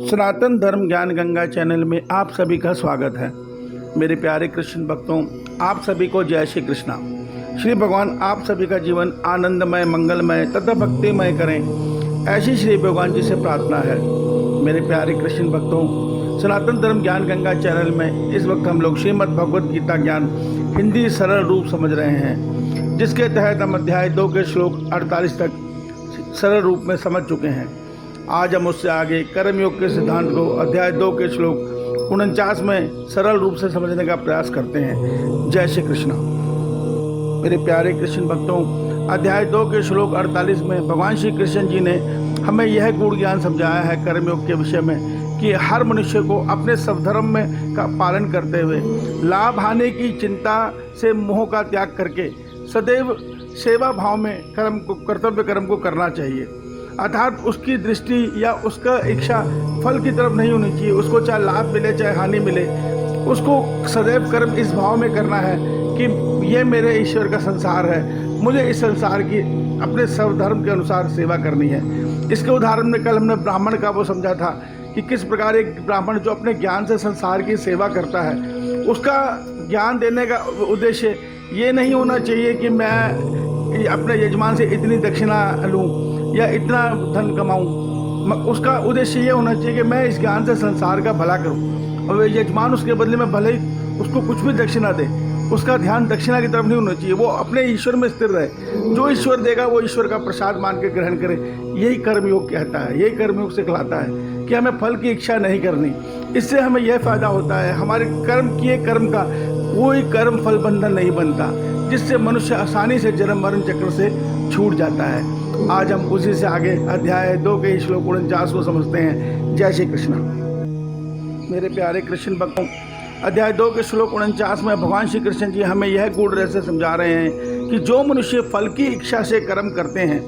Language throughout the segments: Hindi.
सनातन धर्म ज्ञान गंगा चैनल में आप सभी का स्वागत है। मेरे प्यारे कृष्ण भक्तों, आप सभी को जय श्री कृष्णा। श्री भगवान आप सभी का जीवन आनंदमय, मंगलमय तथा भक्तिमय करें, ऐसी श्री भगवान जी से प्रार्थना है। मेरे प्यारे कृष्ण भक्तों, सनातन धर्म ज्ञान गंगा चैनल में इस वक्त हम लोग श्रीमद् भगवद गीता ज्ञान हिंदी सरल रूप समझ रहे हैं, जिसके तहत हम अध्याय 2 के श्लोक 48 तक सरल रूप में समझ चुके हैं। आज हम उससे आगे कर्मयोग के सिद्धांत को अध्याय 2 के श्लोक 49 में सरल रूप से समझने का प्रयास करते हैं। जय श्री कृष्ण। मेरे प्यारे कृष्ण भक्तों, अध्याय 2 के श्लोक 48 में भगवान श्री कृष्ण जी ने हमें यह गुण ज्ञान समझाया है कर्मयोग के विषय में कि हर मनुष्य को अपने स्वधर्म में का पालन करते हुए लाभ हानि की चिंता से मोह का त्याग करके सदैव सेवा भाव में कर्तव्य कर्म को करना चाहिए। अर्थात उसकी दृष्टि या उसका इच्छा फल की तरफ नहीं होनी चाहिए। उसको चाहे लाभ मिले चाहे हानि मिले, उसको सदैव कर्म इस भाव में करना है कि ये मेरे ईश्वर का संसार है, मुझे इस संसार की अपने स्वधर्म के अनुसार सेवा करनी है। इसके उदाहरण में कल हमने ब्राह्मण का वो समझा था कि किस प्रकार एक ब्राह्मण जो अपने ज्ञान से संसार की सेवा करता है, उसका ज्ञान देने का उद्देश्य ये नहीं होना चाहिए कि मैं अपने यजमान से इतनी दक्षिणा लूँ या इतना धन कमाऊं। उसका उद्देश्य ये होना चाहिए कि मैं इस ज्ञान से संसार का भला करूं, और यजमान उसके बदले में भले ही उसको कुछ भी दक्षिणा दे, उसका ध्यान दक्षिणा की तरफ नहीं होना चाहिए। वो अपने ईश्वर में स्थिर रहे, जो ईश्वर देगा वो ईश्वर का प्रसाद मान के ग्रहण करे। यही कर्मयोग कहता है, यही कर्मयोग सिखलाता है कि हमें फल की इच्छा नहीं करनी। इससे हमें यह फायदा होता है, हमारे कर्म किए कर्म का कोई कर्म फल बंधन नहीं बनता, जिससे मनुष्य आसानी से जन्म मरण चक्र से छूट जाता है। आज हम उसी से आगे अध्याय 2 के श्लोक 49 को समझते हैं। जय श्री कृष्ण। मेरे प्यारे कृष्ण भक्तों, अध्याय 2 के श्लोक 49 में भगवान श्री कृष्ण जी हमें यह गूढ़ रहस्य समझा रहे हैं कि जो मनुष्य फल की इच्छा से कर्म करते हैं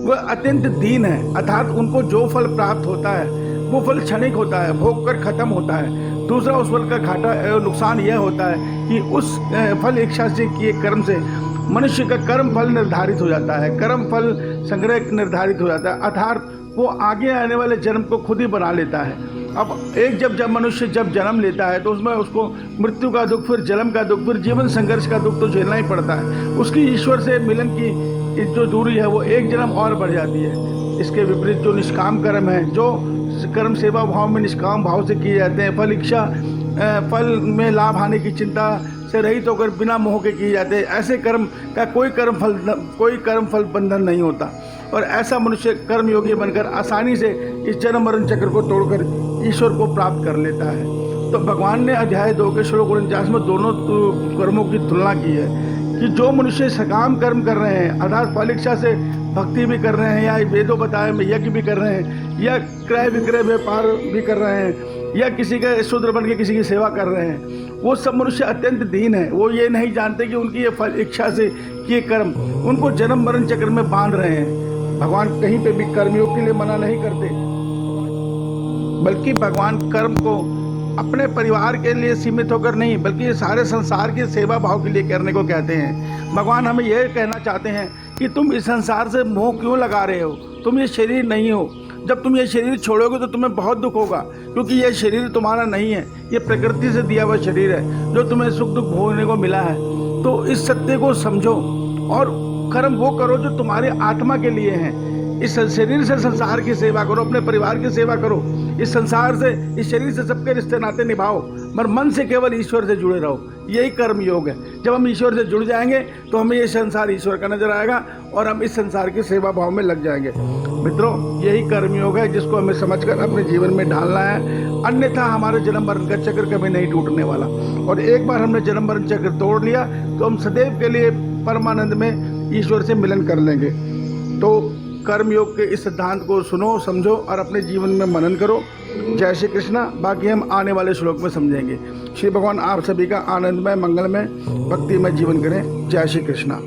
वह अत्यंत दीन है। अर्थात उनको जो फल प्राप्त होता है वो फल क्षणिक होता है, भोग कर खत्म होता है। दूसरा, उस फल का घाटा नुकसान यह होता है कि उस फल इच्छा से किए कर्म से मनुष्य का कर्म फल निर्धारित हो जाता है, कर्म फल संग्रह निर्धारित हो जाता है। अर्थात वो आगे आने वाले जन्म को खुद ही बना लेता है। अब जब मनुष्य जन्म लेता है तो उसमें उसको मृत्यु का दुख, फिर जन्म का दुख, फिर जीवन संघर्ष का दुख तो झेलना ही पड़ता है। उसकी ईश्वर से मिलन की जो दूरी है वो एक जन्म और बढ़ जाती है। इसके विपरीत जो निष्काम कर्म है, जो कर्म सेवा भाव में निष्काम भाव से किए जाते हैं, फल में लाभ हानि की चिंता से रहित होकर बिना मोह के किए जाते हैं, ऐसे कर्म का कोई कर्म फल बंधन नहीं होता। और ऐसा मनुष्य कर्म योगी बनकर आसानी से इस जन्म मरण चक्र को तोड़कर ईश्वर को प्राप्त कर लेता है। तो भगवान ने अध्याय 2 के श्लोक 49 में दोनों कर्मों की तुलना की है कि जो मनुष्य सकाम कर्म कर रहे हैं, अर्थात फल इच्छा से भक्ति भी कर रहे हैं, या वेदों बताए में यज्ञ भी कर रहे हैं, या क्रय विक्रय व्यापार भी कर रहे हैं, या किसी का शूद्र बन के किसी की सेवा कर रहे हैं, वो सब मनुष्य अत्यंत दीन है। वो ये नहीं जानते कि उनकी ये फल इच्छा से किए कर्म उनको जन्म मरण चक्र में बांध रहे हैं। भगवान कहीं पे भी कर्मयोग के लिए मना नहीं करते, बल्कि भगवान कर्म को अपने परिवार के लिए सीमित होकर नहीं, बल्कि सारे संसार के सेवा भाव के लिए करने को कहते हैं। भगवान हमें यह कहना चाहते हैं कि तुम इस संसार से मोह क्यों लगा रहे हो? तुम ये शरीर नहीं हो। जब तुम ये शरीर छोड़ोगे तो तुम्हें बहुत दुख होगा, क्योंकि ये शरीर तुम्हारा नहीं है, ये प्रकृति से दिया हुआ शरीर है जो तुम्हें सुख दुख भोगने को मिला है। तो इस सत्य को समझो और कर्म वो करो जो तुम्हारी आत्मा के लिए हैं। इस शरीर से संसार की सेवा करो, अपने परिवार की सेवा करो, इस संसार से, इस शरीर से सबके रिश्ते नाते निभाओ, मगर मन से केवल ईश्वर से जुड़े रहो। यही कर्म योग है। जब हम ईश्वर से जुड़ जाएंगे तो हमें ये संसार ईश्वर का नजर आएगा और हम इस संसार की सेवा भाव में लग जाएंगे। मित्रों, यही कर्मयोग है जिसको हमें समझकर अपने जीवन में ढालना है, अन्यथा हमारे जन्म मरण का चक्र कभी नहीं टूटने वाला। और एक बार हमने जन्म मरण चक्र तोड़ लिया तो हम सदैव के लिए परमानंद में ईश्वर से मिलन कर लेंगे। तो कर्मयोग के इस सिद्धांत को सुनो, समझो और अपने जीवन में मनन करो। जय श्री कृष्णा। बाकी हम आने वाले श्लोक में समझेंगे। श्री भगवान आप सभी का आनंदमय, मंगलमय, भक्तिमय जीवन करें। जय श्री कृष्णा।